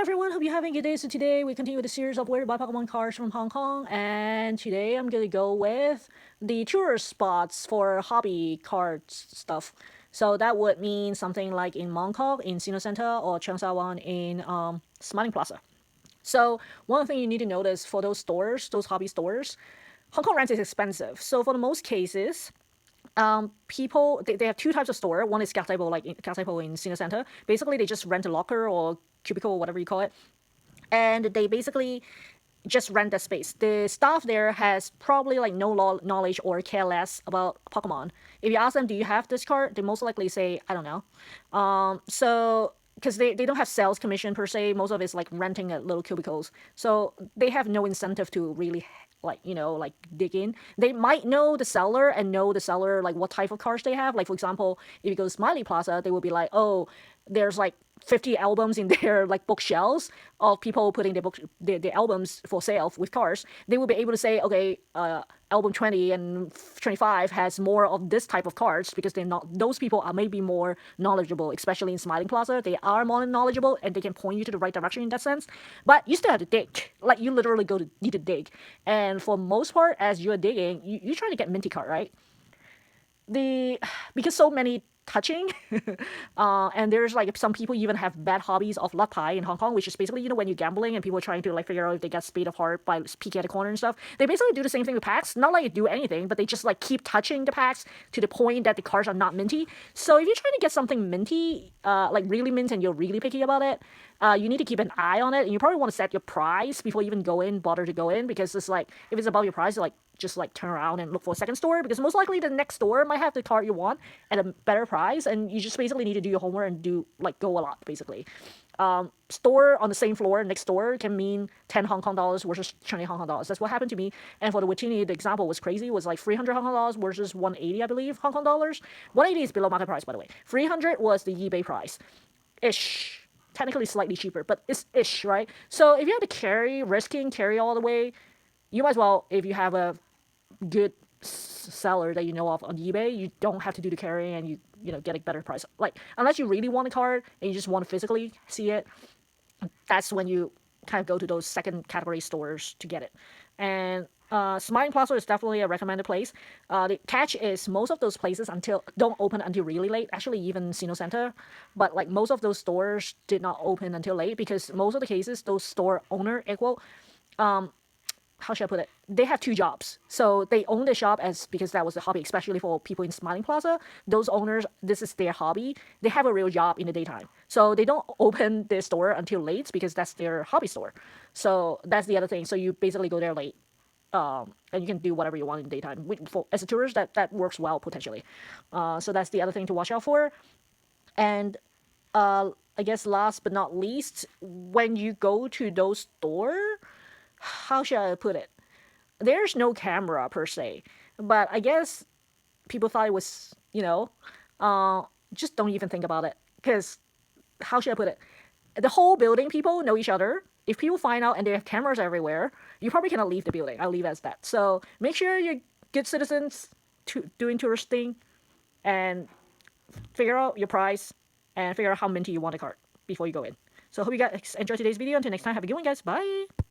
everyone, hope you're having a good day. So today we continue the series of where to buy Pokemon cards from Hong Kong, and today I'm gonna go with the tourist spots for hobby cards stuff. So that would mean something like in Mongkok, in Sino Center, or Cheongsa in Smiling Plaza. So one thing you need to notice for those stores, those hobby stores, Hong Kong rent is expensive. So for the most cases, people they have two types of store. One is gazebo, like gazebo in Senior Center. Basically, they just rent a locker or cubicle or whatever you call it, and they basically just rent that space. The staff there has probably like no knowledge or care less about Pokemon. If you ask them, do you have this card? They most likely say, I don't know. So because they don't have sales commission per se, most of it's like renting at little cubicles. So they have no incentive to really like dig in. They might know the seller and know the seller like what type of cards they have. Like for example, if you go to Smiley Plaza, they will be like, oh, there's like 50 albums in their like bookshelves of people putting their albums for sale with cars. They will be able to say, okay, album 20 and 25 has more of this type of cards because they're not, those people are maybe more knowledgeable, especially in Smiling Plaza. They are more knowledgeable and they can point you to the right direction in that sense. But you still have to dig. Like you literally need to dig. And for most part, as you're digging, you're trying to get minty card, right? Because so many touching and there's like some people even have bad hobbies of luck pie in Hong Kong, which is basically, you know, when you're gambling and people are trying to like figure out if they get speed of heart by peeking at the corner and stuff. They basically do the same thing with packs, not like do anything, but they just like keep touching the packs to the point that the cards are not minty. So if you're trying to get something minty, like really mint, and you're really picky about it, you need to keep an eye on it, and you probably want to set your price before you even bother to go in, because it's like if it's above your price, like just like turn around and look for a second store, because most likely the next store might have the card you want at a better price, and you just basically need to do your homework and go a lot basically. Store on the same floor next door can mean 10 Hong Kong dollars versus 20 Hong Kong dollars. That's what happened to me. And for the Witini, the example was crazy. It was like 300 Hong Kong dollars versus 180, I believe, Hong Kong dollars. 180 is below market price, by the way. 300 was the eBay price. Ish. Technically slightly cheaper, but it's ish, right? So if you have to carry all the way, you might as well, if you have a good seller that you know of on eBay, you don't have to do the carrying, and you know, get a better price. Like unless you really want a card and you just want to physically see it, that's when you kind of go to those second category stores to get it. And Smiling Plaza is definitely a recommended place. The catch is most of those places don't open until really late. Actually, even Sino Center, but like most of those stores did not open until late, because most of the cases those store owner equal, how should I put it? They have two jobs. So they own the shop because that was the hobby, especially for people in Smiling Plaza. Those owners, this is their hobby. They have a real job in the daytime. So they don't open their store until late because that's their hobby store. So that's the other thing. So you basically go there late. And you can do whatever you want in the daytime. As a tourist, that works well potentially. So that's the other thing to watch out for. And I guess last but not least, when you go to those stores, how should I put it? There's no camera per se, but I guess people thought it was, just don't even think about it. Because, how should I put it? The whole building, people know each other. If people find out and they have cameras everywhere, you probably cannot leave the building. I'll leave it as that. So make sure you're good citizens doing tourist thing, and figure out your price and figure out how minty you want a card before you go in. So I hope you guys enjoyed today's video. Until next time, have a good one, guys. Bye!